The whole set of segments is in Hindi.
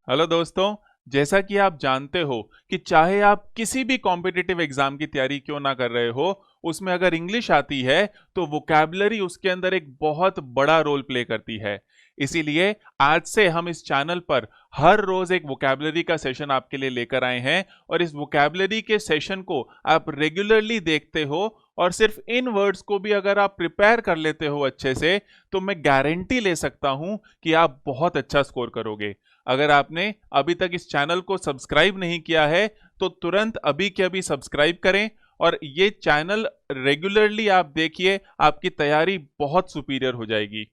हेलो दोस्तों। जैसा कि आप जानते हो कि चाहे आप किसी भी कॉम्पिटिटिव एग्जाम की तैयारी क्यों ना कर रहे हो, उसमें अगर इंग्लिश आती है तो वोकैबुलरी उसके अंदर एक बहुत बड़ा रोल प्ले करती है। इसीलिए आज से हम इस चैनल पर हर रोज एक वोकैबुलरी का सेशन आपके लिए लेकर आए हैं और इस वोकैबुलरी के सेशन को आप रेगुलरली देखते हो और सिर्फ इन वर्ड्स को भी अगर आप प्रिपेयर कर लेते हो अच्छे से, तो मैं गारंटी ले सकता हूं कि आप बहुत अच्छा स्कोर करोगे। अगर आपने अभी तक इस चैनल को सब्सक्राइब नहीं किया है तो तुरंत अभी के अभी सब्सक्राइब करें और ये चैनल रेगुलरली आप देखिए, आपकी तैयारी बहुत सुपीरियर हो जाएगी।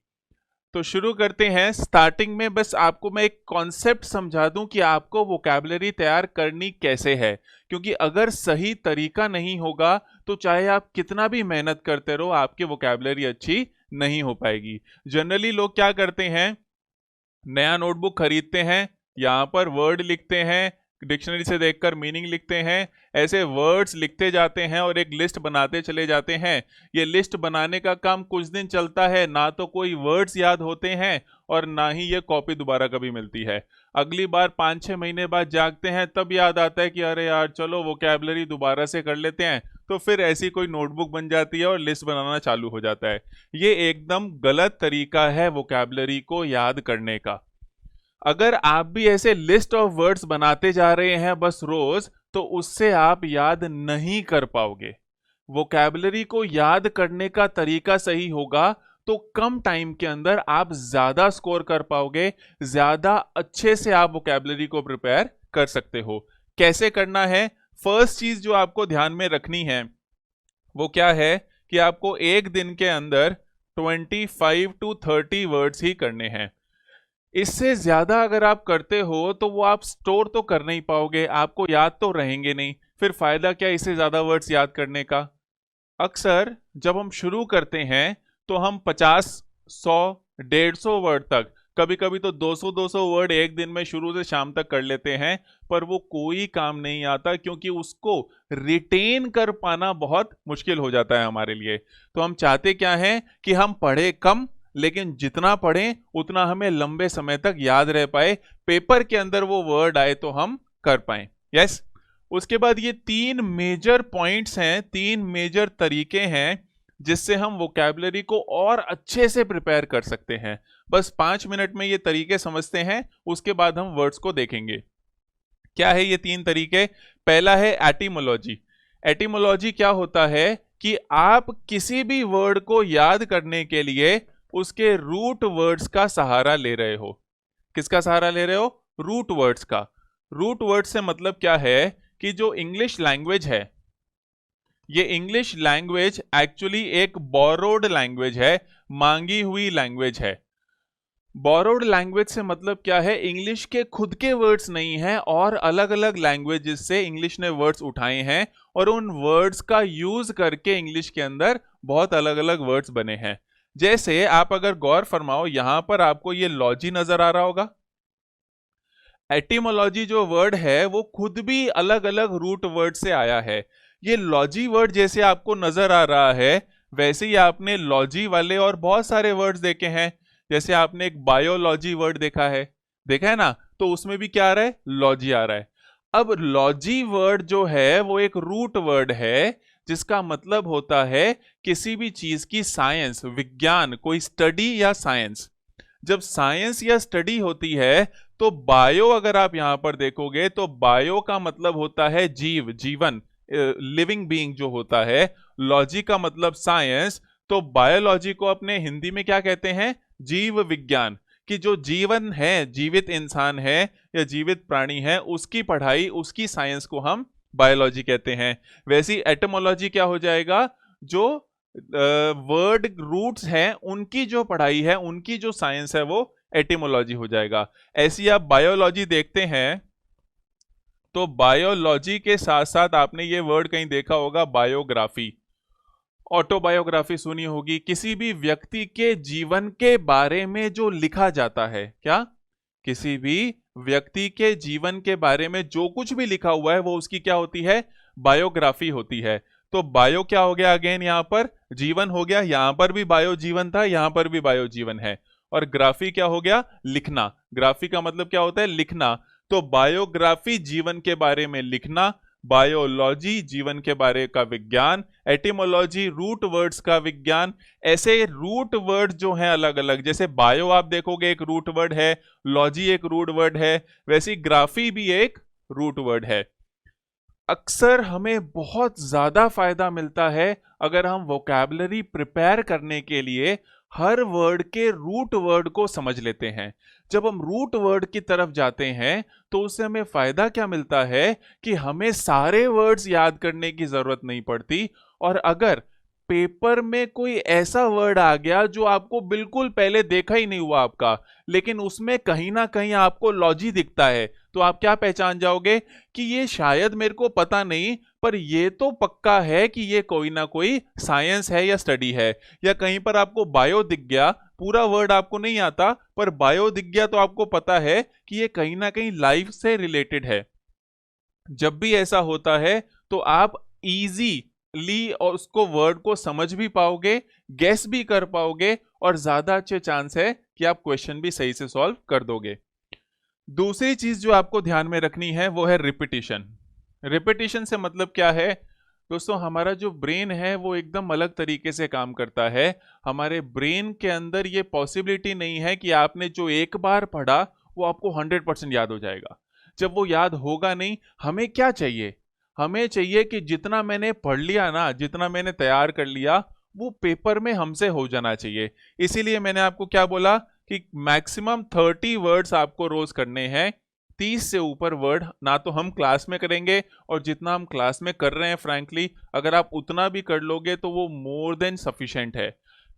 तो शुरू करते हैं। स्टार्टिंग में बस आपको मैं एक कॉन्सेप्ट समझा दूं कि आपको वोकैबुलरी तैयार करनी कैसे है, क्योंकि अगर सही तरीका नहीं होगा तो चाहे आप कितना भी मेहनत करते रहो, आपकी वोकैबुलरी अच्छी नहीं हो पाएगी। जनरली लोग क्या करते हैं, नया नोटबुक खरीदते हैं, यहाँ पर वर्ड लिखते हैं, डिक्शनरी से देखकर मीनिंग लिखते हैं, ऐसे वर्ड्स लिखते जाते हैं और एक लिस्ट बनाते चले जाते हैं। ये लिस्ट बनाने का काम कुछ दिन चलता है, ना तो कोई वर्ड्स याद होते हैं और ना ही ये कॉपी दोबारा कभी मिलती है। अगली बार 5-6 महीने बाद जागते हैं, तब याद आता है कि अरे यार चलो वोकैबुलरी दोबारा से कर लेते हैं, तो फिर ऐसी कोई नोटबुक बन जाती है और लिस्ट बनाना चालू हो जाता है। ये एकदम गलत तरीका है वोकैबुलरी को याद करने का। अगर आप भी ऐसे लिस्ट ऑफ वर्ड्स बनाते जा रहे हैं बस रोज, तो उससे आप याद नहीं कर पाओगे। वोकैबुलरी को याद करने का तरीका सही होगा तो कम टाइम के अंदर आप ज्यादा स्कोर कर पाओगे, ज्यादा अच्छे से आप वोकैबुलरी को प्रिपेयर कर सकते हो। कैसे करना है? फर्स्ट चीज जो आपको ध्यान में रखनी है वो क्या है कि आपको एक दिन के अंदर 25 to 30 वर्ड्स ही करने हैं। इससे ज्यादा अगर आप करते हो तो वो आप स्टोर तो कर नहीं पाओगे, आपको याद तो रहेंगे नहीं, फिर फायदा क्या इससे ज्यादा वर्ड्स याद करने का। अक्सर जब हम शुरू करते हैं तो हम 50, 100, 150 वर्ड तक, कभी कभी तो 200-200 वर्ड एक दिन में शुरू से शाम तक कर लेते हैं, पर वो कोई काम नहीं आता क्योंकि उसको रिटेन कर पाना बहुत मुश्किल हो जाता है हमारे लिए। तो हम चाहते क्या है कि हम पढ़े कम, लेकिन जितना पढ़ें उतना हमें लंबे समय तक याद रह पाए, पेपर के अंदर वो वर्ड आए तो हम कर पाए। यस। उसके बाद ये 3 मेजर पॉइंट्स हैं, 3 मेजर तरीके हैं जिससे हम वोकैबुलरी को और अच्छे से प्रिपेयर कर सकते हैं। बस 5 मिनट में ये तरीके समझते हैं, उसके बाद हम वर्ड्स को देखेंगे। क्या है ये 3 तरीके? पहला है एटिमोलॉजी। एटिमोलॉजी क्या होता है कि आप किसी भी वर्ड को याद करने के लिए उसके रूट वर्ड्स का सहारा ले रहे हो। किसका सहारा ले रहे हो? रूट वर्ड्स का। रूट वर्ड से मतलब क्या है कि जो इंग्लिश लैंग्वेज है, ये इंग्लिश लैंग्वेज एक्चुअली एक बोरोड लैंग्वेज है, मांगी हुई लैंग्वेज है। बोरोड लैंग्वेज से मतलब क्या है? इंग्लिश के खुद के वर्ड्स नहीं है और अलग अलग लैंग्वेजेस से इंग्लिश ने वर्ड्स उठाए हैं और उन वर्ड्स का यूज करके इंग्लिश के अंदर बहुत अलग अलग वर्ड्स बने हैं। जैसे आप अगर गौर फरमाओ, यहां पर आपको ये लॉजी नजर आ रहा होगा। एटिमोलॉजी जो वर्ड है वो खुद भी अलग अलग रूट वर्ड से आया है। ये लॉजी वर्ड जैसे आपको नजर आ रहा है, वैसे ही आपने लॉजी वाले और बहुत सारे वर्ड्स देखे हैं। जैसे आपने एक बायोलॉजी वर्ड देखा है ना, तो उसमें भी क्या आ रहा है? लॉजी आ रहा है। अब लॉजी वर्ड जो है वो एक रूट वर्ड है, जिसका मतलब होता है किसी भी चीज की साइंस, विज्ञान, कोई स्टडी या साइंस। जब साइंस या स्टडी होती है तो बायो अगर आप यहां पर देखोगे तो बायो का मतलब होता है जीव, जीवन, लिविंग बीइंग जो होता है। लॉजी का मतलब साइंस, तो बायोलॉजी को अपने हिंदी में क्या कहते हैं? जीव विज्ञान। कि जो जीवन है, जीवित इंसान है या जीवित प्राणी है, उसकी पढ़ाई, उसकी साइंस को हम बायोलॉजी कहते हैं। वैसी एटमोलॉजी क्या हो जाएगा? जो वर्ड रूट्स हैं उनकी जो पढ़ाई है, उनकी जो साइंस है, वो एटिमोलॉजी हो जाएगा। ऐसी आप बायोलॉजी देखते हैं तो बायोलॉजी के साथ साथ आपने ये वर्ड कहीं देखा होगा, बायोग्राफी। ऑटोबायोग्राफी सुनी होगी, किसी भी व्यक्ति के जीवन के बारे में जो लिखा जाता है। क्या? किसी भी व्यक्ति के जीवन के बारे में जो कुछ भी लिखा हुआ है वो उसकी क्या होती है? बायोग्राफी होती है। तो बायो क्या हो गया? अगेन यहां पर जीवन हो गया, यहां पर भी बायो जीवन था, यहां पर भी बायो जीवन है। और ग्राफी क्या हो गया? लिखना। ग्राफी का मतलब क्या होता है? लिखना। तो बायोग्राफी जीवन के बारे में लिखना, बायोलॉजी जीवन के बारे का विज्ञान, एटिमोलॉजी रूट वर्ड्स का विज्ञान। ऐसे रूट वर्ड जो हैं अलग अलग, जैसे बायो आप देखोगे एक रूट वर्ड है, लॉजी एक रूट वर्ड है, वैसी ग्राफी भी एक रूट वर्ड है। अक्सर हमें बहुत ज्यादा फायदा मिलता है अगर हम वोकैबुलरी प्रिपेयर करने के लिए हर वर्ड के रूट वर्ड को समझ लेते हैं। जब हम रूट वर्ड की तरफ जाते हैं तो उससे हमें फायदा क्या मिलता है कि हमें सारे वर्ड्स याद करने की जरूरत नहीं पड़ती। और अगर पेपर में कोई ऐसा वर्ड आ गया जो आपको बिल्कुल पहले देखा ही नहीं हुआ आपका, लेकिन उसमें कहीं ना कहीं आपको लॉजी दिखता है, तो आप क्या पहचान जाओगे कि ये शायद मेरे को पता नहीं, पर ये तो पक्का है कि ये कोई ना कोई साइंस है या स्टडी है। या कहीं पर आपको बायो दिख गया, पूरा वर्ड आपको नहीं आता पर बायो दिख गया, तो आपको पता है कि ये कहीं ना कहीं लाइफ से रिलेटेड है। जब भी ऐसा होता है तो आप इजीली और उसको वर्ड को समझ भी पाओगे, गेस भी कर पाओगे, और ज्यादा अच्छे चांस है कि आप क्वेश्चन भी सही से सॉल्व कर दोगे। दूसरी चीज जो आपको ध्यान में रखनी है वो है रिपीटिशन। रिपीटिशन से मतलब क्या है दोस्तों? हमारा जो ब्रेन है वो एकदम अलग तरीके से काम करता है। हमारे ब्रेन के अंदर ये पॉसिबिलिटी नहीं है कि आपने जो एक बार पढ़ा वो आपको 100% याद हो जाएगा। जब वो याद होगा नहीं, हमें क्या चाहिए? हमें चाहिए कि जितना मैंने पढ़ लिया ना, जितना मैंने तैयार कर लिया, वो पेपर में हमसे हो जाना चाहिए। इसीलिए मैंने आपको क्या बोला कि मैक्सिमम 30 वर्ड्स आपको रोज करने हैं। 30 से ऊपर वर्ड ना तो हम क्लास में करेंगे, और जितना हम क्लास में कर रहे हैं फ्रैंकली अगर आप उतना भी कर लोगे तो वो मोर देन सफिशिएंट है।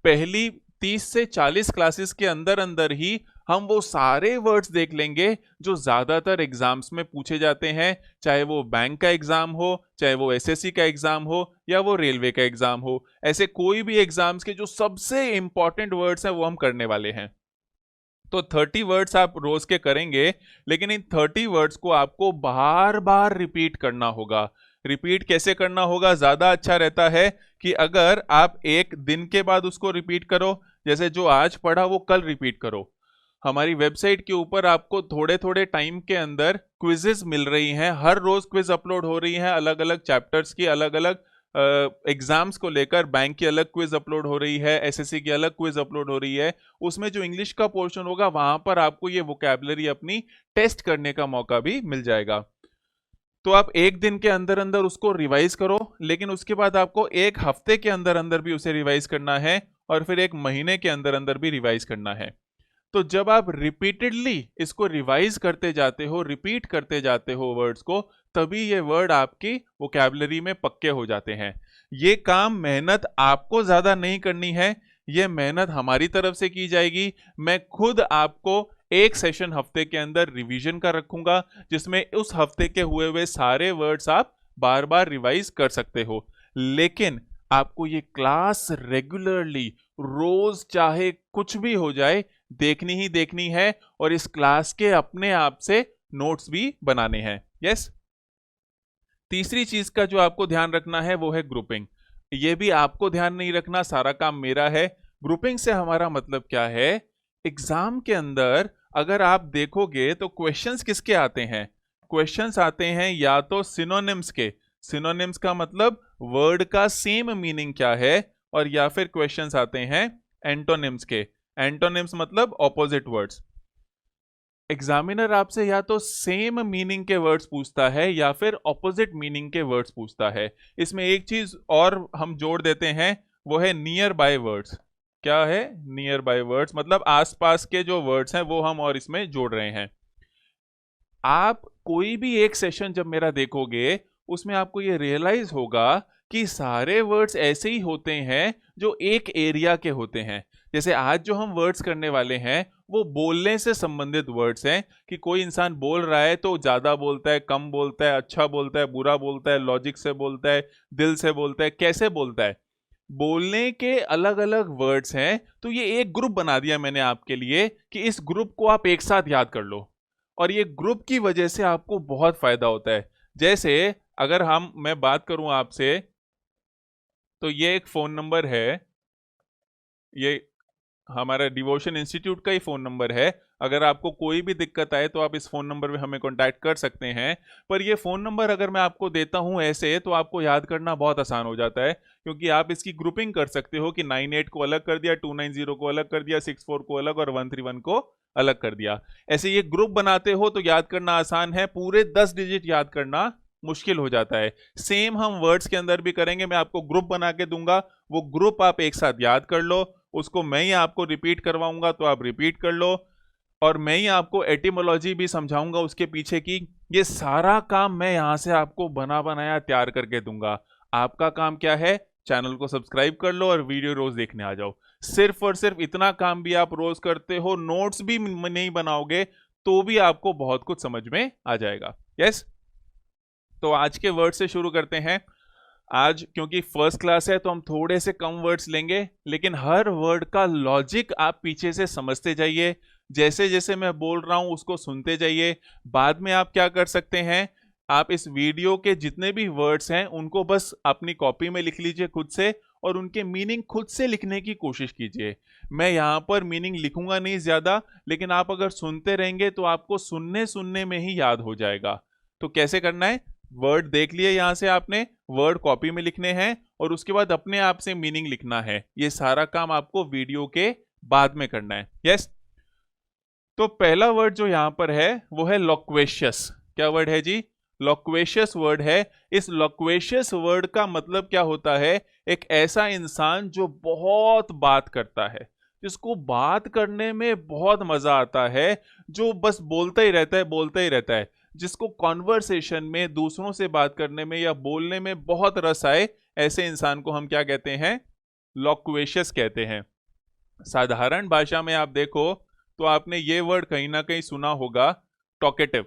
पहली 30 से 40 क्लासेस के अंदर अंदर ही हम वो सारे वर्ड्स देख लेंगे जो ज्यादातर एग्जाम्स में पूछे जाते हैं, चाहे वो बैंक का एग्जाम हो, चाहे वो एसएससी का एग्जाम हो, या वो रेलवे का एग्जाम हो। ऐसे कोई भी एग्जाम्स के जो सबसे इंपॉर्टेंट वर्ड्स हैं वो हम करने वाले हैं। तो 30 वर्ड्स आप रोज के करेंगे, लेकिन इन 30 वर्ड्स को आपको बार बार रिपीट करना होगा। रिपीट कैसे करना होगा? ज्यादा अच्छा रहता है कि अगर आप एक दिन के बाद उसको रिपीट करो, जैसे जो आज पढ़ा वो कल रिपीट करो। हमारी वेबसाइट के ऊपर आपको थोड़े थोड़े टाइम के अंदर क्विजेस मिल रही हैं, हर रोज क्विज अपलोड हो रही हैं, अलग अलग चैप्टर्स की, अलग अलग एग्जाम्स को लेकर। बैंक की अलग क्विज अपलोड हो रही है, एसएससी की अलग क्विज अपलोड हो रही है। उसमें जो इंग्लिश का पोर्शन होगा वहां पर आपको ये वोकैबुलरी अपनी टेस्ट करने का मौका भी मिल जाएगा। तो आप एक दिन के अंदर अंदर उसको रिवाइज करो, लेकिन उसके बाद आपको एक हफ्ते के अंदर अंदर भी उसे रिवाइज करना है, और फिर एक महीने के अंदर अंदर भी रिवाइज करना है। तो जब आप रिपीटेडली इसको रिवाइज करते जाते हो, रिपीट करते जाते हो वर्ड्स को, तभी ये वर्ड आपकी वोकैबुलरी में पक्के हो जाते हैं। ये काम मेहनत आपको ज्यादा नहीं करनी है, ये मेहनत हमारी तरफ से की जाएगी। मैं खुद आपको एक सेशन हफ्ते के अंदर रिवीजन का रखूंगा, जिसमें उस हफ्ते के हुए हुए सारे वर्ड्स आप बार बार रिवाइज कर सकते हो। लेकिन आपको ये क्लास रेगुलरली, रोज चाहे कुछ भी हो जाए, देखनी ही देखनी है, और इस क्लास के अपने आप से नोट्स भी बनाने हैं। यस। तीसरी चीज का जो आपको ध्यान रखना है वो है ग्रुपिंग। ये भी आपको ध्यान नहीं रखना, सारा काम मेरा है। ग्रुपिंग से हमारा मतलब क्या है? एग्जाम के अंदर अगर आप देखोगे तो क्वेश्चंस किसके आते हैं? क्वेश्चंस आते हैं या तो सिनोनिम्स के। सिनोनिम्स का मतलब वर्ड का सेम मीनिंग क्या है, और या फिर क्वेश्चंस आते हैं एंटोनिम्स के। एंटोनिम्स मतलब ऑपोजिट वर्ड्स। एग्जामिनर आपसे या तो सेम मीनिंग के वर्ड्स पूछता है या फिर ऑपोजिट मीनिंग के वर्ड्स पूछता है। इसमें एक चीज और हम जोड़ देते हैं, वो है नियर बाय वर्ड्स। क्या है? नियर बाय वर्ड्स मतलब आसपास के जो वर्ड्स हैं वो हम और इसमें जोड़ रहे हैं। आप कोई भी एक सेशन जब मेरा देखोगे, उसमें आपको ये रियलाइज होगा कि सारे वर्ड्स ऐसे ही होते हैं जो एक एरिया के होते हैं। जैसे आज जो हम वर्ड्स करने वाले हैं वो बोलने से संबंधित वर्ड्स हैं, कि कोई इंसान बोल रहा है तो ज्यादा बोलता है, कम बोलता है, अच्छा बोलता है, बुरा बोलता है, लॉजिक से बोलता है, दिल से बोलता है, कैसे बोलता है। बोलने के अलग अलग वर्ड्स हैं। तो ये एक ग्रुप बना दिया मैंने आपके लिए कि इस ग्रुप को आप एक साथ याद कर लो, और ये ग्रुप की वजह से आपको बहुत फायदा होता है। जैसे अगर मैं बात करूं आपसे, तो ये एक फोन नंबर है, ये हमारा डिवोशन इंस्टीट्यूट का ही फ़ोन नंबर है। अगर आपको कोई भी दिक्कत आए तो आप इस फ़ोन नंबर पे हमें कॉन्टैक्ट कर सकते हैं। पर ये फ़ोन नंबर अगर मैं आपको देता हूँ ऐसे, तो आपको याद करना बहुत आसान हो जाता है, क्योंकि आप इसकी ग्रुपिंग कर सकते हो कि 98 को अलग कर दिया, 290 को अलग कर दिया, 64 को अलग और 131 को अलग कर दिया। ऐसे ये ग्रुप बनाते हो तो याद करना आसान है, पूरे 10 डिजिट याद करना मुश्किल हो जाता है। सेम हम वर्ड्स के अंदर भी करेंगे, मैं आपको ग्रुप बना के दूंगा, वो ग्रुप आप एक साथ याद कर लो, उसको मैं ही आपको रिपीट करवाऊंगा तो आप रिपीट कर लो, और मैं ही आपको एटिमोलॉजी भी समझाऊंगा उसके पीछे की। ये सारा काम मैं यहां से आपको बना बनाया तैयार करके दूंगा। आपका काम क्या है? चैनल को सब्सक्राइब कर लो और वीडियो रोज देखने आ जाओ। सिर्फ और सिर्फ इतना काम भी आप रोज करते हो, नोट्स भी नहीं बनाओगे तो भी आपको बहुत कुछ समझ में आ जाएगा। यस, तो आज के वर्ड से शुरू करते हैं। आज क्योंकि फर्स्ट क्लास है तो हम थोड़े से कम वर्ड्स लेंगे, लेकिन हर वर्ड का लॉजिक आप पीछे से समझते जाइए। जैसे जैसे मैं बोल रहा हूं उसको सुनते जाइए। बाद में आप क्या कर सकते हैं, आप इस वीडियो के जितने भी वर्ड्स हैं उनको बस अपनी कॉपी में लिख लीजिए खुद से, और उनके मीनिंग खुद से लिखने की कोशिश कीजिए। मैं यहाँ पर मीनिंग लिखूंगा नहीं ज्यादा, लेकिन आप अगर सुनते रहेंगे तो आपको सुनने सुनने में ही याद हो जाएगा। तो कैसे करना है? वर्ड देख लिए, यहां से आपने वर्ड कॉपी में लिखने हैं और उसके बाद अपने आप से मीनिंग लिखना है। ये सारा काम आपको वीडियो के बाद में करना है। यस, तो पहला वर्ड जो यहां पर है वो है लोक्वेशियस। क्या वर्ड है जी? लोक्वेशियस वर्ड है। इस लोक्वेशियस वर्ड का मतलब क्या होता है? एक ऐसा इंसान जो बहुत बात करता है, जिसको बात करने में बहुत मजा आता है, जो बस बोलता ही रहता है, बोलता ही रहता है, जिसको कॉन्वर्सेशन में, दूसरों से बात करने में या बोलने में बहुत रस आए, ऐसे इंसान को हम क्या कहते हैं? लोक्वेशियस कहते हैं। साधारण भाषा में आप देखो तो आपने ये वर्ड कहीं ना कहीं सुना होगा, टॉकेटिव।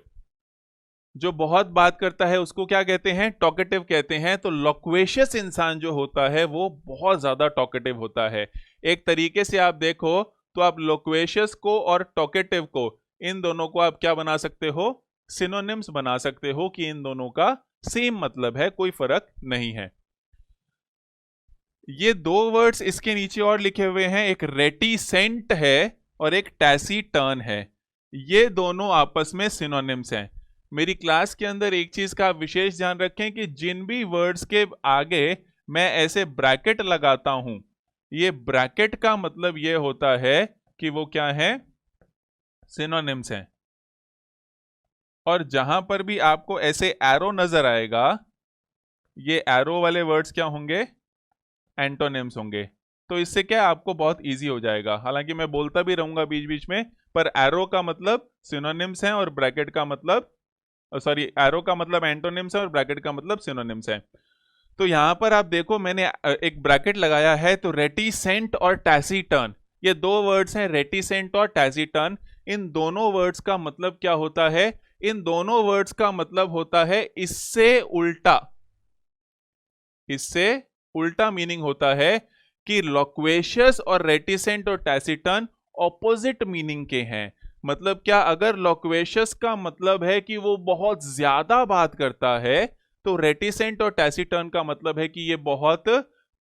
जो बहुत बात करता है उसको क्या कहते हैं? टॉकेटिव कहते हैं। तो लोक्वेशियस इंसान जो होता है वो बहुत ज्यादा टॉकेटिव होता है। एक तरीके से आप देखो तो आप लोक्वेशियस को और टॉकेटिव को, इन दोनों को आप क्या बना सकते हो? सिनोनिम्स बना सकते हो कि इन दोनों का सेम मतलब है, कोई फर्क नहीं है। ये दो वर्ड्स इसके नीचे और लिखे हुए हैं, एक रेटिसेंट है और एक टैसीटर्न है। ये दोनों आपस में सिनोनिम्स हैं। मेरी क्लास के अंदर एक चीज का आप विशेष ध्यान रखें कि जिन भी वर्ड्स के आगे मैं ऐसे ब्रैकेट लगाता हूं, ये ब्रैकेट का मतलब ये होता है कि वो क्या है? सिनोनिम्स हैं। और जहां पर भी आपको ऐसे एरो नजर आएगा, ये एरो वाले वर्ड्स क्या होंगे? एंटोनिम्स होंगे। तो इससे क्या आपको बहुत इजी हो जाएगा। हालांकि मैं बोलता भी रहूंगा बीच बीच में, पर एरो का मतलब सिनोनिम्स है और ब्रैकेट का मतलब, सॉरी, एरो का मतलब एंटोनिम्स है और ब्रैकेट का मतलब सिनोनिम्स है। तो यहां पर आप देखो मैंने एक ब्रैकेट लगाया है, तो रेटिसेंट और टैसीटर्न, ये दो वर्ड्स हैं, रेटिसेंट और टैसीटर्न। इन दोनों वर्ड्स का मतलब क्या होता है? इन दोनों वर्ड्स का मतलब होता है इससे उल्टा। इससे उल्टा मीनिंग होता है कि लोक्वेशियस और रेटिसेंट और टैसीटर्न ऑपोजिट मीनिंग के हैं। मतलब क्या? अगर लोक्वेशियस का मतलब है कि वो बहुत ज्यादा बात करता है, तो रेटिसेंट और टैसीटर्न का मतलब है कि ये बहुत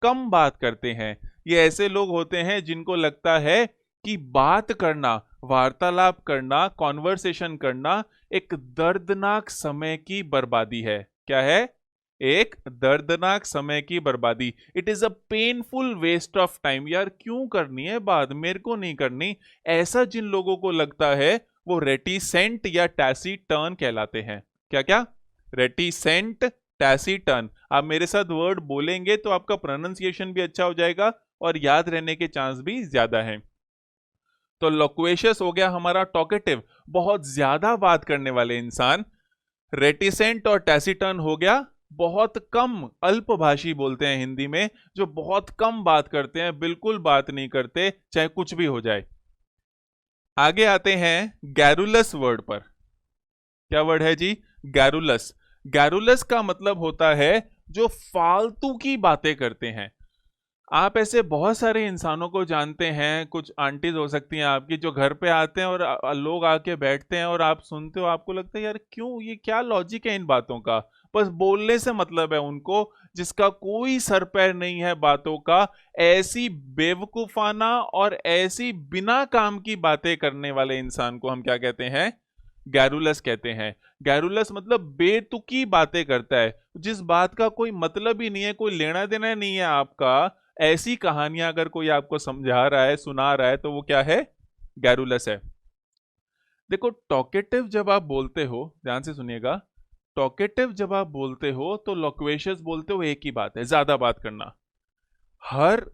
कम बात करते हैं। ये ऐसे लोग होते हैं जिनको लगता है कि बात करना, वार्तालाप करना, कॉन्वर्सेशन करना एक दर्दनाक समय की बर्बादी है। क्या है? एक दर्दनाक समय की बर्बादी। It is a painful waste of time. यार क्यों करनी है बात, मेरे को नहीं करनी। ऐसा जिन लोगों को लगता है वो रेटिसेंट या टैसीटर्न कहलाते हैं। क्या क्या? Reticent, taciturn. आप मेरे साथ वर्ड बोलेंगे तो आपका प्रोनाउंसिएशन भी अच्छा हो जाएगा और याद रहने के चांस भी ज्यादा है। तो लोक्वेशियस हो गया हमारा टॉकेटिव, बहुत ज्यादा बात करने वाले इंसान। रेटिसेंट और टैसीटर्न हो गया बहुत कम, अल्पभाषी बोलते हैं हिंदी में, जो बहुत कम बात करते हैं, बिल्कुल बात नहीं करते चाहे कुछ भी हो जाए। आगे आते हैं गैरुलस वर्ड पर। क्या वर्ड है जी? गैरुलस। गैरुलस का मतलब होता है जो फालतू की बातें करते हैं। आप ऐसे बहुत सारे इंसानों को जानते हैं, कुछ आंटीज हो सकती हैं आपकी, जो घर पे आते हैं और लोग आके बैठते हैं और आप सुनते हो, आपको लगता है यार क्यों, ये क्या लॉजिक है इन बातों का, बस बोलने से मतलब है उनको, जिसका कोई सर पैर नहीं है बातों का, ऐसी बेवकूफाना और ऐसी बिना काम की बातें करने वाले इंसान को हम क्या कहते हैं? गैरुलस कहते हैं। गैरुलस मतलब बेतुकी बातें करता है, जिस बात का कोई मतलब ही नहीं है, कोई लेना देना नहीं है आपका, ऐसी कहानियां अगर कोई आपको समझा रहा है, सुना रहा है, तो वो क्या है? गैरुलस है। देखो, टॉकेटिव जब आप बोलते हो, ध्यान से सुनिएगा, टॉकेटिव जब आप बोलते हो तो लोक्वेशियस बोलते हो, एक ही बात है, ज्यादा बात करना। हर,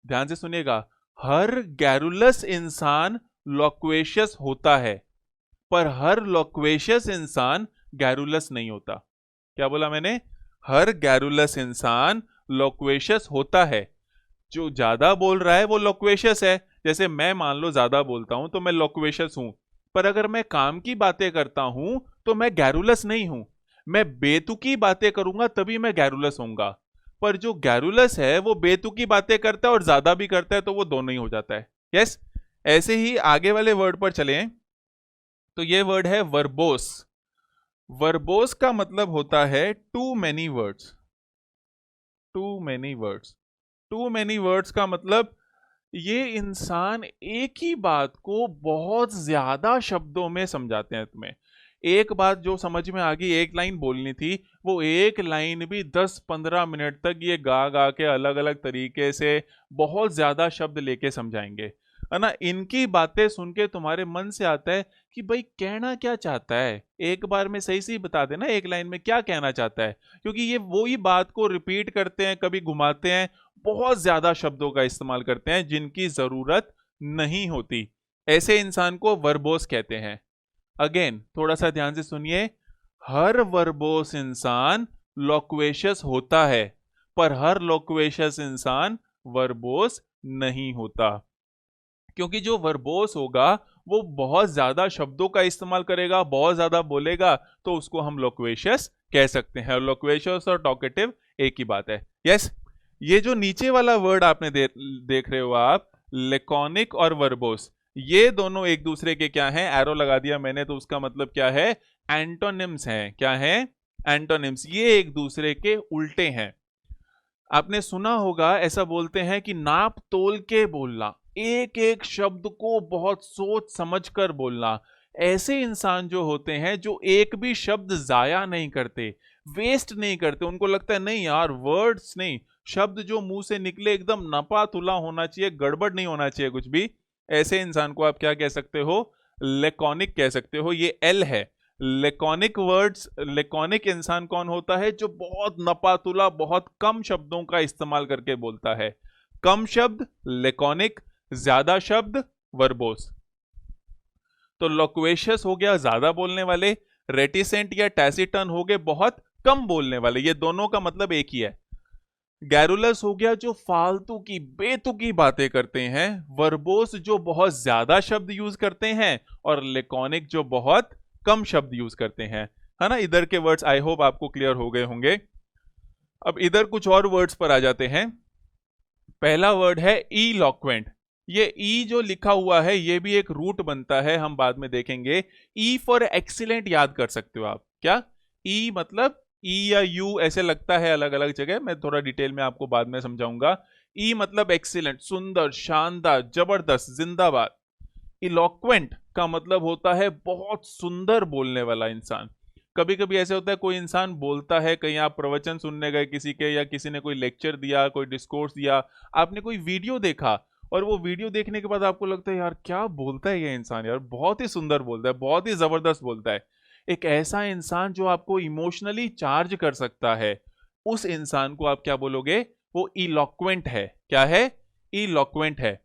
ध्यान से सुनिएगा, हर गैरुलस इंसान लोक्वेशियस होता है, पर हर लोक्वेशियस इंसान गैरुलस नहीं होता। क्या बोला मैंने? हर गैरुलस इंसान लोक्वेशियस होता है। जो ज्यादा बोल रहा है वो लोक्वेशियस है। जैसे मैं मान लो ज्यादा बोलता हूं तो मैं लोक्वेशियस हूं, पर अगर मैं काम की बातें करता हूं तो मैं गैरुलस नहीं हूं। मैं बेतुकी बातें करूंगा तभी मैं गैरुलस होऊंगा। पर जो गैरुलस है वो बेतुकी बातें करता है और ज्यादा भी करता है, तो वो दोनों ही हो जाता है। यस। ऐसे ही आगे वाले वर्ड पर चलें, तो ये वर्ड है वर्बोस। वर्बोस का मतलब होता है too many words. Too many words. Too many words का मतलब ये इंसान एक ही बात को बहुत ज्यादा शब्दों में समझाते हैं तुम्हें। एक बात जो समझ में आ गई, एक लाइन बोलनी थी, वो एक लाइन भी 10-15 मिनट तक ये गा गा के अलग अलग तरीके से बहुत ज्यादा शब्द लेके समझाएंगे, है ना। इनकी बातें सुन के तुम्हारे मन से आता है कि भाई कहना क्या चाहता है, एक बार में सही सही बता देना एक लाइन में क्या कहना चाहता है। क्योंकि ये वही बात को रिपीट करते हैं, कभी घुमाते हैं, बहुत ज्यादा शब्दों का इस्तेमाल करते हैं जिनकी जरूरत नहीं होती। ऐसे इंसान को वर्बोस कहते हैं। अगेन थोड़ा सा ध्यान से सुनिए, हर वर्बोस इंसान लोक्वेशियस होता है, पर हर लोक्वेशियस इंसान वर्बोस नहीं होता। क्योंकि जो वर्बोस होगा वो बहुत ज्यादा शब्दों का इस्तेमाल करेगा, बहुत ज्यादा बोलेगा, तो उसको हम लोक्वेशियस कह सकते हैं। लोक्वेशियस और टॉकेटिव एक ही बात है। यस। ये जो नीचे वाला वर्ड आपने देख रहे हो आप, लेकॉनिक और वर्बोस, ये दोनों एक दूसरे के क्या हैं? एरो लगा दिया मैंने, तो उसका मतलब क्या है? एंटोनिम्स हैं। क्या है? एंटोनिम्स। ये एक दूसरे के उल्टे हैं। आपने सुना होगा ऐसा बोलते हैं कि नाप तोल के बोलना, एक एक शब्द को बहुत सोच समझ कर बोलना। ऐसे इंसान जो होते हैं जो एक भी शब्द जाया नहीं करते, वेस्ट नहीं करते, उनको लगता है नहीं यार, वर्ड्स नहीं, शब्द जो मुंह से निकले एकदम नपा तुला होना चाहिए, गड़बड़ नहीं होना चाहिए कुछ भी। ऐसे इंसान को आप क्या कह सकते हो? लेकॉनिक कह सकते हो। ये एल है। लेकॉनिक वर्ड्स, लेकॉनिक इंसान कौन होता है? जो बहुत नपातुला, बहुत कम शब्दों का इस्तेमाल करके बोलता है। कम शब्द लेकॉनिक, ज्यादा शब्द वर्बोस। तो लोक्वेशियस हो गया ज्यादा बोलने वाले, रेटिसेंट या टैसिटर्न हो गए बहुत कम बोलने वाले। ये दोनों का मतलब एक ही है। गैरुलस हो गया जो फालतू की बेतुकी बातें करते हैं, वर्बोस जो बहुत ज्यादा शब्द यूज करते हैं, और लेकॉनिक जो बहुत कम शब्द यूज करते हैं। है ना। इधर के वर्ड्स आई होप आपको क्लियर हो गए होंगे। अब इधर कुछ और वर्ड्स पर आ जाते हैं। पहला वर्ड है इलॉक्वेंट। ये ई जो लिखा हुआ है ये भी एक रूट बनता है, हम बाद में देखेंगे। ई फॉर एक्सीलेंट याद कर सकते हो आप। क्या? ई मतलब ई या यू ऐसे लगता है अलग अलग जगह, मैं थोड़ा डिटेल में आपको बाद में समझाऊंगा। ई मतलब एक्सीलेंट, सुंदर, शानदार, जबरदस्त, जिंदाबाद। इलॉक्वेंट का मतलब होता है बहुत सुंदर बोलने वाला इंसान। कभी कभी ऐसे होता है कोई इंसान बोलता है, कहीं आप प्रवचन सुनने गए किसी के, या किसी ने कोई लेक्चर दिया, कोई डिस्कोर्स दिया, आपने कोई वीडियो देखा, और वो वीडियो देखने के बाद आपको लगता है यार क्या बोलता है ये इंसान, यार बहुत ही सुंदर बोलता है, बहुत ही जबरदस्त बोलता है। एक ऐसा इंसान जो आपको इमोशनली चार्ज कर सकता है, उस इंसान को आप क्या बोलोगे? वो इलॉक्वेंट है। क्या है? इलॉक्वेंट है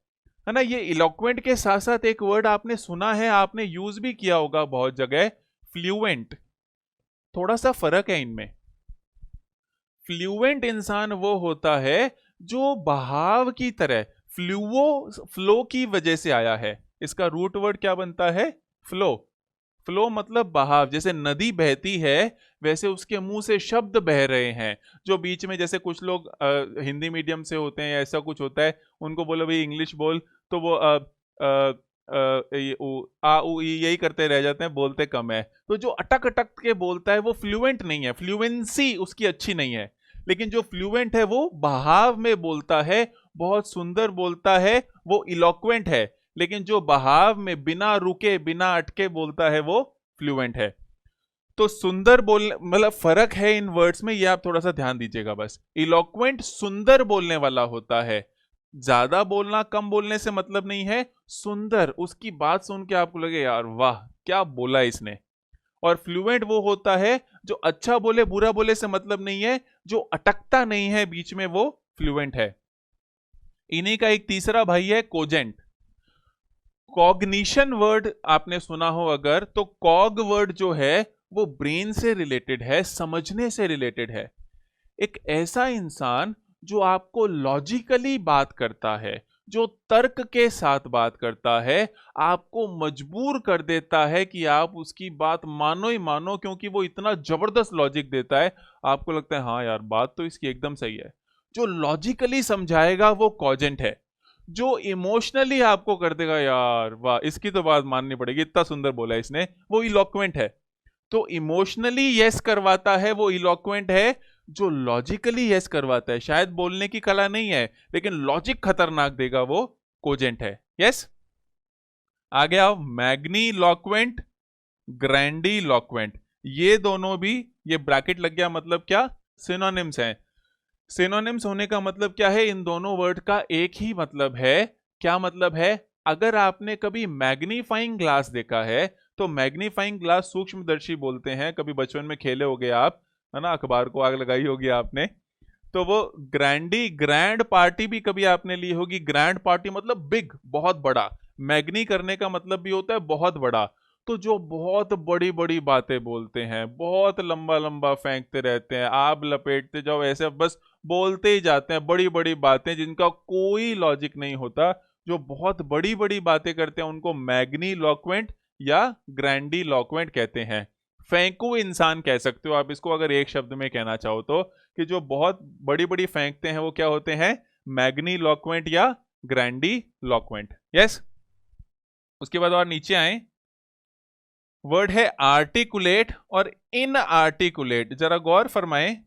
ना। ये इलॉक्वेंट के साथ साथ एक वर्ड आपने सुना है, आपने यूज भी किया होगा बहुत जगह, फ्लुएंट। थोड़ा सा फर्क है इनमें। फ्लुएंट इंसान वो होता है जो बहाव की तरह, फ्लो की वजह से आया है। इसका रूट वर्ड क्या बनता है? फ्लो। फ्लो मतलब बहाव। जैसे नदी बहती है वैसे उसके मुंह से शब्द बह रहे हैं, जो बीच में, जैसे कुछ लोग हिंदी मीडियम से होते हैं या ऐसा कुछ होता है, उनको बोलो भाई इंग्लिश बोल, तो वो आ उ ई यही करते रह जाते हैं, बोलते कम है। तो जो अटक अटक के बोलता है वो फ्लुएंट नहीं है, फ्लुएंसी उसकी अच्छी नहीं है। लेकिन जो फ्लुएंट है वो बहाव में बोलता है, बहुत सुंदर बोलता है, वो इलोक्वेंट है। लेकिन जो बहाव में बिना रुके बिना अटके बोलता है वो फ्लुएंट है। तो सुंदर बोल मतलब फर्क है इन वर्ड्स में, ये आप थोड़ा सा ध्यान दीजिएगा बस। इलोक्वेंट सुंदर बोलने वाला होता है, ज्यादा बोलना कम बोलने से मतलब नहीं है, सुंदर उसकी बात सुन के आपको लगे यार वाह क्या बोला इसने। और फ्लुएंट वो होता है जो अच्छा बोले बुरा बोले से मतलब नहीं है, जो अटकता नहीं है बीच में, वो फ्लुएंट है। इन्हीं का एक तीसरा भाई है कोजेंट। कॉग्निशन वर्ड आपने सुना हो अगर, तो कॉग वर्ड जो है वो ब्रेन से रिलेटेड है, समझने से रिलेटेड है। एक ऐसा इंसान जो आपको लॉजिकली बात करता है, जो तर्क के साथ बात करता है, आपको मजबूर कर देता है कि आप उसकी बात मानो ही मानो, क्योंकि वो इतना जबरदस्त लॉजिक देता है, आपको लगता है हाँ यार बात तो इसकी एकदम सही है। जो लॉजिकली समझाएगा वो कॉजेंट है। जो इमोशनली आपको कर देगा यार वाह इसकी तो बात माननी पड़ेगी, इतना सुंदर बोला इसने, वो इलोक्वेंट है। तो इमोशनली यस करवाता है वो इलोक्वेंट है। जो लॉजिकली यस करवाता है, शायद बोलने की कला नहीं है लेकिन लॉजिक खतरनाक देगा, वो कोजेंट है। यस, आगे आओ। मैग्नीलोक्वेंट, ग्रैंडीलोक्वेंट, ये दोनों भी, ये ब्रैकेट लग गया मतलब क्या, सिनोनिम्स हैं। सिनोनिम्स होने का मतलब क्या है, इन दोनों वर्ड का एक ही मतलब है। क्या मतलब है, अगर आपने कभी मैग्नीफाइंग ग्लास देखा है, तो मैग्नीफाइंग ग्लास सूक्ष्मदर्शी बोलते हैं, कभी बचपन में खेले होगे आप, है ना, अखबार को आग लगाई होगी आपने। तो वो ग्रैंड पार्टी भी कभी आपने ली होगी, ग्रैंड पार्टी मतलब बिग, बहुत बड़ा। मैग्नी करने का मतलब भी होता है बहुत बड़ा। तो जो बहुत बड़ी बड़ी बातें बोलते हैं, बहुत लंबा लंबा फेंकते रहते हैं, आप लपेटते जाओ ऐसे, बस बोलते ही जाते हैं बड़ी बड़ी बातें जिनका कोई लॉजिक नहीं होता, जो बहुत बड़ी बड़ी बातें करते हैं, उनको मैग्नीलोक्वेंट या ग्रैंडीलोक्वेंट कहते हैं। फेंकू इंसान कह सकते हो आप इसको, अगर एक शब्द में कहना चाहो तो, कि जो बहुत बड़ी बड़ी फेंकते हैं वो क्या होते हैं, मैग्नीलोक्वेंट या ग्रैंडीलोक्वेंट। यस, उसके बाद और नीचे आए, वर्ड है आर्टिकुलेट और इनआर्टिकुलेट। जरा गौर फरमाएं,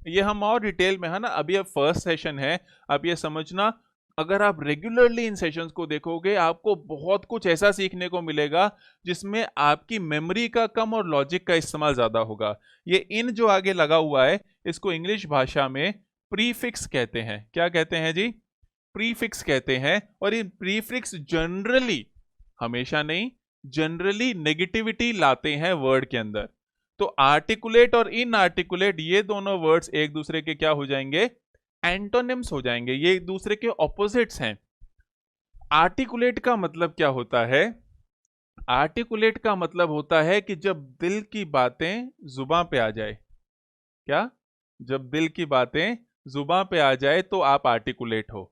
ये हम और डिटेल में, है ना, अभी अब फर्स्ट सेशन है, अब ये समझना। अगर आप रेगुलरली इन सेशंस को देखोगे, आपको बहुत कुछ ऐसा सीखने को मिलेगा जिसमें आपकी मेमोरी का कम और लॉजिक का इस्तेमाल ज्यादा होगा। ये इन जो आगे लगा हुआ है, इसको इंग्लिश भाषा में प्रीफिक्स कहते हैं। क्या कहते हैं जी, प्रीफिक्स कहते हैं। और ये प्रीफिक्स जनरली, हमेशा नहीं, जनरली नेगेटिविटी लाते हैं वर्ड के अंदर। तो आर्टिकुलेट और इनआर्टिकुलेट, ये दोनों वर्ड्स एक दूसरे के क्या हो जाएंगे, एंटोनिम्स हो जाएंगे, ये एक दूसरे के ऑपोजिट्स हैं। आर्टिकुलेट का मतलब क्या होता है, आर्टिकुलेट का मतलब होता है कि जब दिल की बातें जुबां पे आ जाए, क्या, जब दिल की बातें जुबां पे आ जाए तो आप आर्टिकुलेट हो।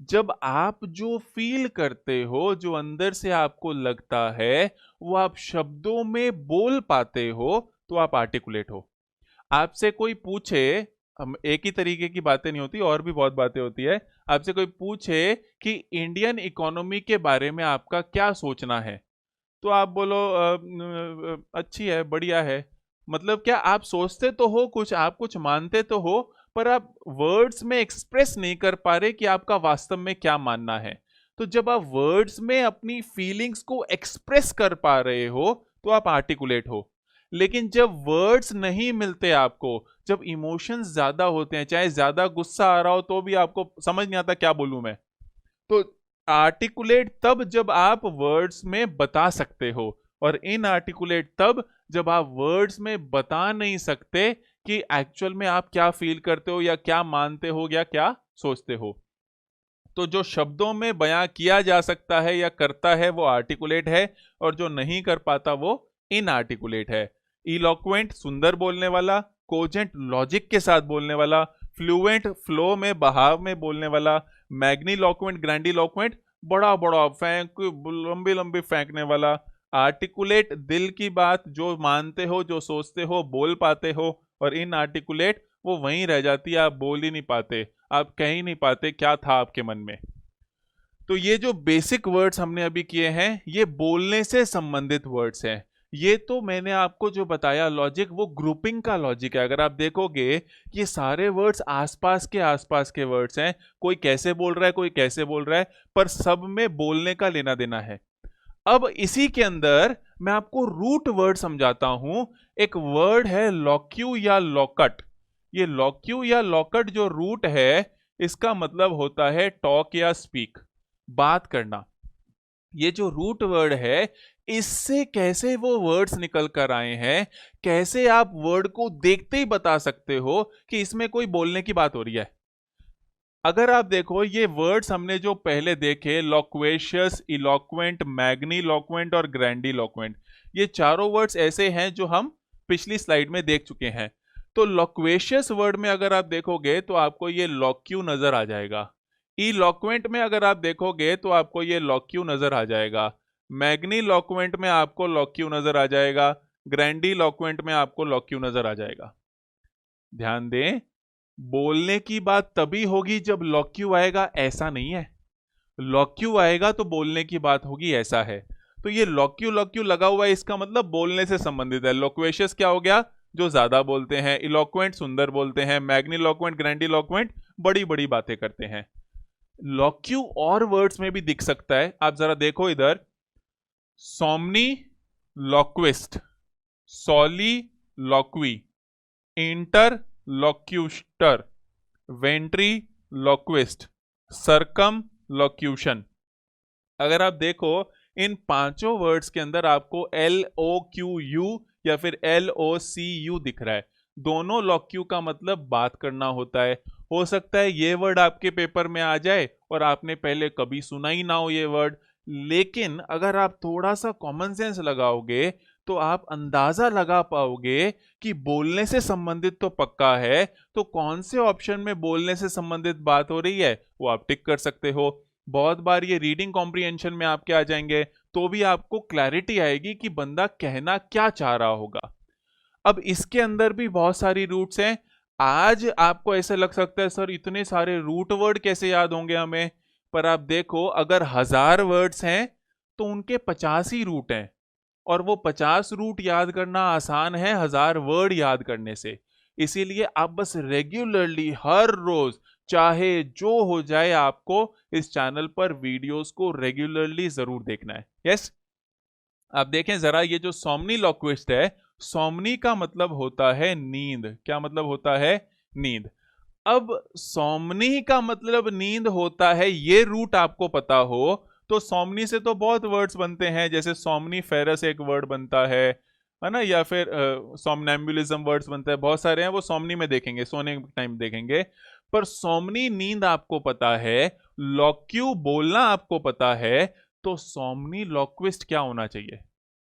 जब आप जो फील करते हो, जो अंदर से आपको लगता है, वो आप शब्दों में बोल पाते हो, तो आप आर्टिकुलेट हो। आपसे कोई पूछे, हम एक ही तरीके की बातें नहीं होती, और भी बहुत बातें होती है। आपसे कोई पूछे कि इंडियन इकोनॉमी के बारे में आपका क्या सोचना है, तो आप बोलो अच्छी है, बढ़िया है। मतलब क्या, आप सोचते तो हो कुछ, आप कुछ मानते तो हो, पर आप वर्ड्स में एक्सप्रेस नहीं कर पा रहे कि आपका वास्तव में क्या मानना है। तो जब आप वर्ड्स में अपनी फीलिंग्स को एक्सप्रेस कर पा रहे हो, तो आप आर्टिकुलेट हो। लेकिन जब वर्ड्स नहीं मिलते आपको, जब इमोशंस ज्यादा होते हैं, चाहे ज्यादा गुस्सा आ रहा हो तो भी आपको समझ नहीं आता क्या बोलूं मैं, तो आर्टिकुलेट तब जब आप वर्ड्स में बता सकते हो, और इनआर्टिकुलेट तब जब आप वर्ड्स में बता नहीं सकते कि एक्चुअल में आप क्या फील करते हो या क्या मानते हो या क्या सोचते हो। तो जो शब्दों में बयां किया जा सकता है या करता है वो आर्टिकुलेट है, और जो नहीं कर पाता वो इनआर्टिकुलेट है। इलोक्वेंट सुंदर बोलने वाला, कोजेंट लॉजिक के साथ बोलने वाला, फ्लुएंट फ्लो में बहाव में बोलने वाला, मैग्नीलोक्वेंट ग्रैंडीलोक्वेंट बड़ा बड़ा फेंक, लंबी लंबी फेंकने वाला, आर्टिकुलेट दिल की बात, जो मानते हो जो सोचते हो बोल पाते हो, और इनआर्टिकुलेट वो वहीं रह जाती है, आप बोल ही नहीं पाते, आप कह ही नहीं पाते क्या था आपके मन में। तो ये जो बेसिक वर्ड्स हमने अभी किए हैं ये बोलने से संबंधित वर्ड्स हैं। ये तो मैंने आपको जो बताया लॉजिक वो ग्रुपिंग का लॉजिक है। अगर आप देखोगे ये सारे वर्ड्स आसपास के वर्ड्स हैं, कोई कैसे बोल रहा है कोई कैसे बोल रहा है, पर सब में बोलने का लेना देना है। अब इसी के अंदर मैं आपको रूट वर्ड समझाता हूं। एक वर्ड है लॉक्यू या लॉकट। ये लॉक्यू या लॉकट जो रूट है इसका मतलब होता है टॉक या स्पीक, बात करना। ये जो रूट वर्ड है इससे कैसे वो वर्ड्स निकल कर आए हैं, कैसे आप वर्ड को देखते ही बता सकते हो कि इसमें कोई बोलने की बात हो रही है। अगर आप देखो ये वर्ड्स हमने जो पहले देखे लॉक्वेशियस, इलॉक्वेंट, मैग्नीलॉक्वेंट और ग्रैंडीलॉक्वेंट, ये चारों वर्ड्स ऐसे हैं जो हम पिछली स्लाइड में देख चुके हैं। तो लॉक्वेशियस वर्ड में अगर आप देखोगे तो आपको ये लॉक्यू नजर आ जाएगा। इलॉक्वेंट में अगर आप देखोगे तो आपको ये लॉक्यू नजर आ जाएगा। मैग्नीलॉक्वेंट में आपको लॉक्यू नजर आ जाएगा। ग्रैंडीलॉक्वेंट में आपको लॉक्यू नजर आ जाएगा। ध्यान दें, बोलने की बात तभी होगी जब लॉक्यू आएगा, ऐसा नहीं है। लॉक्यू आएगा तो बोलने की बात होगी, ऐसा है। तो ये लॉक्यू लॉक्यू लगा हुआ है, इसका मतलब बोलने से संबंधित है। लोक्वेशियस क्या हो गया, जो ज्यादा बोलते हैं। इलॉक्वेंट सुंदर बोलते हैं। मैग्नीलॉक्वेंट, ग्रैंडीलॉक्वेंट बड़ी बड़ी बातें करते हैं। लॉक्यू और वर्ड्स में भी दिख सकता है। आप जरा देखो इधर, सोमनी लॉक्विस्ट, सॉली लॉक्वी, इंटर लॉक्यूस्टर, वेंट्री लॉक्विस्ट, सरकम लॉक्यूशन। अगर आप देखो इन पांचों वर्ड्स के अंदर आपको LOQU या फिर LOCU दिख रहा है। दोनों लॉक्यू का मतलब बात करना होता है। हो सकता है ये वर्ड आपके पेपर में आ जाए और आपने पहले कभी सुना ही ना हो ये वर्ड, लेकिन अगर आप थोड़ा सा कॉमन सेंस लगाओगे तो आप अंदाजा लगा पाओगे कि बोलने से संबंधित तो पक्का है, तो कौन से ऑप्शन में बोलने से संबंधित बात हो रही है वो आप टिक कर सकते हो। बहुत बार ये रीडिंग कॉम्प्रिहेंशन में आपके आ जाएंगे तो भी आपको क्लैरिटी आएगी कि बंदा कहना क्या चाह रहा होगा। अब इसके अंदर भी बहुत सारी रूट्स हैं। आज आपको ऐसे लग सकता है सर इतने सारे रूट वर्ड कैसे याद होंगे हमें, पर आप देखो अगर 1000 वर्ड्स हैं तो उनके 50 ही रूट हैं, और वो 50 रूट याद करना आसान है 1000 वर्ड याद करने से। इसीलिए आप बस रेगुलरली हर रोज चाहे जो हो जाए आपको इस चैनल पर वीडियोस को रेगुलरली जरूर देखना है। यस, आप देखें जरा, ये जो सोमनीलॉक्विस्ट है, सोमनी का मतलब होता है नींद। क्या मतलब होता है, नींद। अब सोमनी का मतलब नींद होता है, ये रूट आपको पता हो तो सोमनी से तो बहुत वर्ड्स बनते हैं, जैसे सोमनी फेरस एक वर्ड बनता है ना, या फिर सोमनैम्बुलिज्म वर्ड्स बनता है, बहुत सारे हैं, वो सोमनी में देखेंगे, सोने के टाइम देखेंगे। पर सोमनी नींद आपको पता है, लॉक्यू बोलना आपको पता है, तो सोमनी लॉक्विस्ट क्या होना चाहिए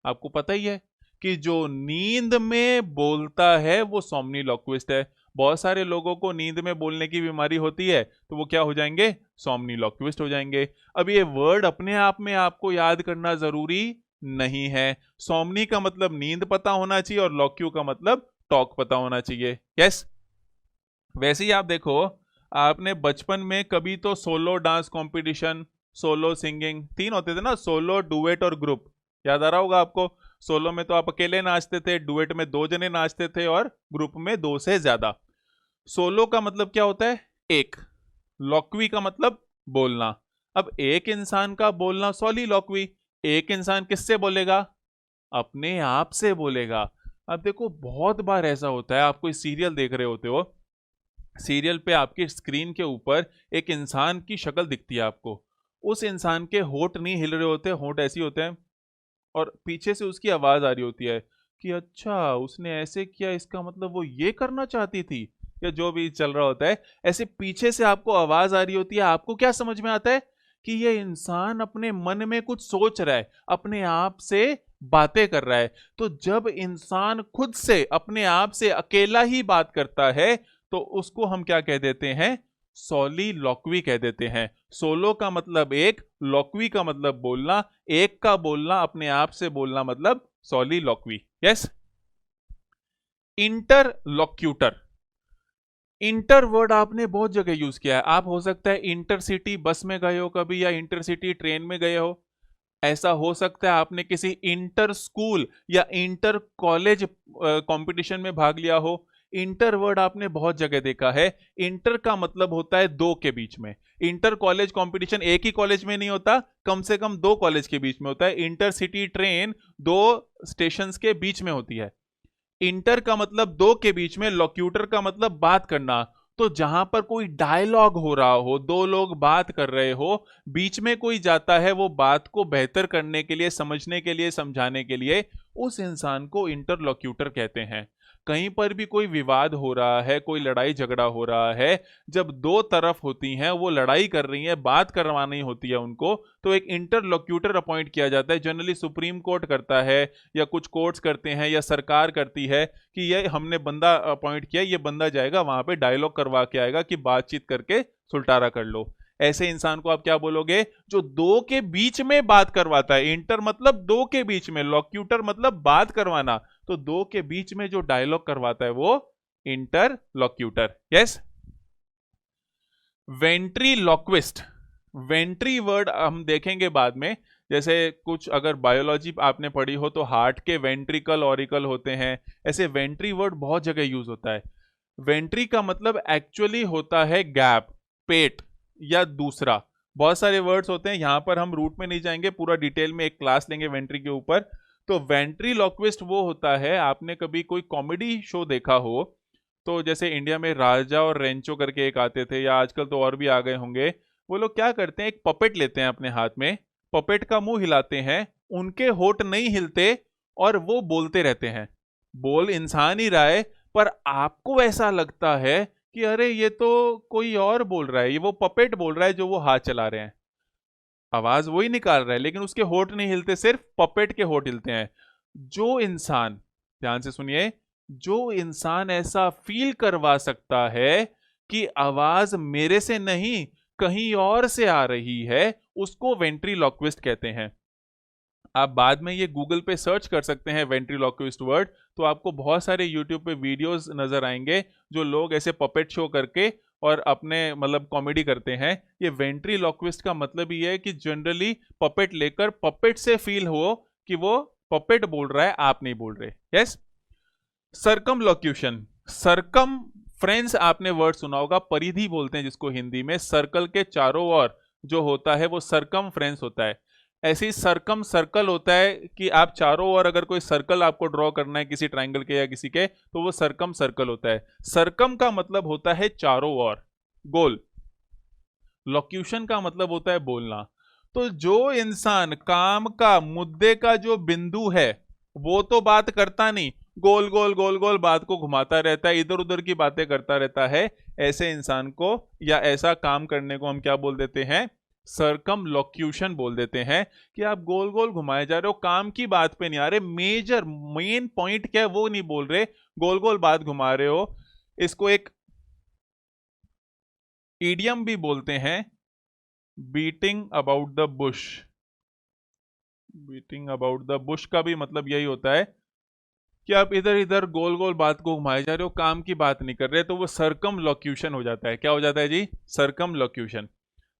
आपको पता ही है कि जो नींद में बोलता है वो सोमनी लॉक्विस्ट है। बहुत सारे लोगों को नींद में बोलने की बीमारी होती है तो वो क्या हो जाएंगे, सोमनी लॉक्विस्ट हो जाएंगे। अब ये वर्ड अपने आप में आपको याद करना जरूरी नहीं है। सोमनी का मतलब नींद पता होना चाहिए और लॉक्यू का मतलब टॉक पता होना चाहिए। यस, वैसे ही आप देखो, आपने बचपन में कभी तो solo dance competition, solo singing, 3 होते थे ना, सोलो, डुएट और ग्रुप, याद आ रहा होगा आपको। सोलो में तो आप अकेले नाचते थे, डुएट में 2 जने नाचते थे और ग्रुप में 2 से ज्यादा। सोलो का मतलब क्या होता है, एक। लॉक्वी का मतलब बोलना। अब एक इंसान का बोलना सोलिलॉक्वी। एक इंसान किससे बोलेगा, अपने आप से बोलेगा। अब देखो बहुत बार ऐसा होता है, आप कोई सीरियल देख रहे होते हो, सीरियल पे आपकी स्क्रीन के ऊपर एक इंसान की शक्ल दिखती है आपको, उस इंसान के होंठ नहीं हिल रहे होते, होंठ ऐसे होते हैं और पीछे से उसकी आवाज आ रही होती है कि अच्छा उसने ऐसे किया, इसका मतलब वो ये करना चाहती थी, या जो भी चल रहा होता है, ऐसे पीछे से आपको आवाज आ रही होती है। आपको क्या समझ में आता है कि ये इंसान अपने मन में कुछ सोच रहा है, अपने आप से बातें कर रहा है। तो जब इंसान खुद से अपने आप से अकेला ही बात करता है तो उसको हम क्या कह देते हैं, सोलिलॉक्वी कह देते हैं। सोलो का मतलब एक, लॉक्वी का मतलब बोलना, एक का बोलना, अपने आप से बोलना, मतलब सोलिलॉक्वी। Yes, interlocutor. इंटर वर्ड आपने बहुत जगह यूज किया है। आप हो सकता है इंटरसिटी बस में गए हो कभी, या इंटरसिटी ट्रेन में गए हो। ऐसा हो सकता है आपने किसी इंटर स्कूल या इंटर कॉलेज कंपटीशन में भाग लिया हो। इंटर वर्ड आपने बहुत जगह देखा है। इंटर का मतलब होता है दो के बीच में। इंटर कॉलेज कंपटीशन एक ही कॉलेज में नहीं होता, कम से कम दो कॉलेज के बीच में होता है। इंटरसिटी ट्रेन दो स्टेशंस के बीच में होती है। इंटर का मतलब दो के बीच में, लोक्यूटर का मतलब बात करना। तो जहां पर कोई डायलॉग हो रहा हो, दो लोग बात कर रहे हो, बीच में कोई जाता है वो बात को बेहतर करने के लिए, समझने के लिए, समझाने के लिए, उस इंसान को इंटरलोक्यूटर कहते हैं। कहीं पर भी कोई विवाद हो रहा है, कोई लड़ाई झगड़ा हो रहा है, जब दो तरफ होती हैं, वो लड़ाई कर रही हैं, बात करवानी होती है उनको, तो एक इंटरलोक्यूटर अपॉइंट किया जाता है। जनरली सुप्रीम कोर्ट करता है, या कुछ कोर्ट्स करते हैं, या सरकार करती है कि ये हमने बंदा अपॉइंट किया, ये बंदा जाएगा वहां पे डायलॉग करवा के आएगा कि बातचीत करके सुलटारा कर लो। ऐसे इंसान को आप क्या बोलोगे? जो दो के बीच में बात करवाता है। इंटर मतलब दो के बीच में, लॉक्यूटर मतलब बात करवाना, तो दो के बीच में जो डायलॉग करवाता है वो इंटरलॉक्यूटर। यस। वेंट्रीलॉक्विस्ट, वेंट्री वर्ड हम देखेंगे बाद में। जैसे कुछ अगर बायोलॉजी आपने पढ़ी हो तो हार्ट के वेंट्रिकल ऑरिकल होते हैं, ऐसे वेंट्री वर्ड बहुत जगह यूज होता है। वेंट्री का मतलब एक्चुअली होता है गैप, पेट, या दूसरा। बहुत सारे वर्ड्स होते हैं, यहां पर हम रूट में नहीं जाएंगे, पूरा डिटेल में एक क्लास लेंगे वेंट्री के ऊपर। तो वेंट्रीलॉक्विस्ट वो होता है, आपने कभी कोई कॉमेडी शो देखा हो तो जैसे इंडिया में राजा और रेंचो करके एक आते थे, या आजकल तो और भी आ गए होंगे। वो लोग क्या करते हैं, एक पपेट लेते हैं अपने हाथ में, पपेट का मुंह हिलाते हैं, उनके होठ नहीं हिलते, और वो बोलते रहते हैं। बोल इंसान ही रहा है, पर आपको ऐसा लगता है कि अरे ये तो कोई और बोल रहा है, ये वो पपेट बोल रहा है जो वो हाथ चला रहे हैं। आवाज वही निकाल रहा है लेकिन उसके होठ नहीं हिलते, सिर्फ पपेट के होठ हिलते हैं। जो इंसान, ध्यान से सुनिए, जो इंसान ऐसा फील करवा सकता है कि आवाज मेरे से नहीं कहीं और से आ रही है, उसको वेंट्रीलॉक्विस्ट कहते हैं। आप बाद में ये गूगल पे सर्च कर सकते हैं वेंट्रीलॉक्विस्ट वर्ड, तो आपको बहुत सारे यूट्यूब पे वीडियोस नजर आएंगे जो लोग ऐसे पपेट शो करके और अपने मतलब कॉमेडी करते हैं। ये वेंट्रीलॉक्विस्ट का मतलब ये है कि जनरली पपेट लेकर पपेट से फील हो कि वो पपेट बोल रहा है, आप नहीं बोल रहे। यस। सर्कमलोक्यूशन, सर्कम फ्रेंड्स आपने वर्ड सुना होगा, परिधि बोलते हैं जिसको हिंदी में। सर्कल के चारों ओर जो होता है वो सर्कम फ्रेंड्स होता है। ऐसे ही सरकम सर्कल होता है कि आप चारों ओर अगर कोई सर्कल आपको ड्रॉ करना है किसी ट्राइंगल के या किसी के, तो वो सरकम सर्कल होता है। सरकम का मतलब होता है चारों ओर, गोल। लोक्यूशन का मतलब होता है बोलना। तो जो इंसान काम का, मुद्दे का जो बिंदु है, वो तो बात करता नहीं, गोल गोल गोल गोल बात को घुमाता रहता है, इधर उधर की बातें करता रहता है, ऐसे इंसान को या ऐसा काम करने को हम क्या बोल देते हैं? सर्कमलोक्यूशन बोल देते हैं। कि आप गोल गोल घुमाए जा रहे हो, काम की बात पे नहीं आ रहे, मेजर मेन पॉइंट क्या है वो नहीं बोल रहे, गोल गोल बात घुमा रहे हो। इसको एक इडियम भी बोलते हैं, beating about the Bush. Beating about the Bush का भी मतलब यही होता है कि आप इधर इधर गोल गोल बात को घुमाए जा रहे हो, काम की बात नहीं कर रहे, तो वो सर्कमलोक्यूशन हो जाता है। क्या हो जाता है जी? सर्कमलोक्यूशन।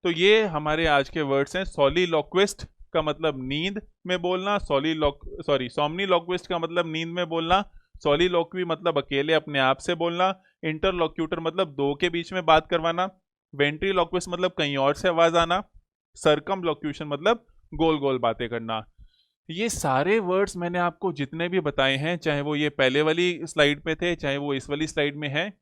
तो ये हमारे आज के वर्ड्स हैं। सॉलिलोक्विस्ट का मतलब नींद में बोलना, सोमनीलोक्विस्ट का मतलब नींद में बोलना, सॉलिलोक्वी मतलब अकेले अपने आप से बोलना, इंटरलोक्यूटर मतलब दो के बीच में बात करवाना, वेंट्रीलोक्विस्ट मतलब कहीं और से आवाज आना, सर्कमलोक्यूशन मतलब गोल गोल बातें करना। ये सारे वर्ड्स मैंने आपको जितने भी बताए हैं, चाहे वो ये पहले वाली स्लाइड पे थे, चाहे वो इस वाली स्लाइड में है,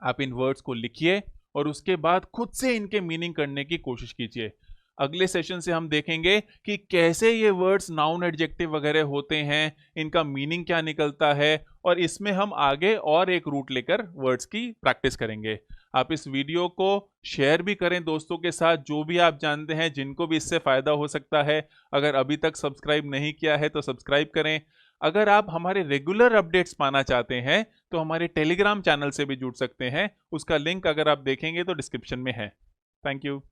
आप इन वर्ड्स को लिखिए और उसके बाद खुद से इनके मीनिंग करने की कोशिश कीजिए। अगले सेशन से हम देखेंगे कि कैसे ये वर्ड्स नाउन एडजेक्टिव वगैरह होते हैं, इनका मीनिंग क्या निकलता है, और इसमें हम आगे और एक रूट लेकर वर्ड्स की प्रैक्टिस करेंगे। आप इस वीडियो को शेयर भी करें दोस्तों के साथ, जो भी आप जानते हैं जिनको भी इससे फ़ायदा हो सकता है। अगर अभी तक सब्सक्राइब नहीं किया है तो सब्सक्राइब करें। अगर आप हमारे रेगुलर अपडेट्स पाना चाहते हैं तो हमारे टेलीग्राम चैनल से भी जुड़ सकते हैं, उसका लिंक अगर आप देखेंगे तो डिस्क्रिप्शन में है। Thank you.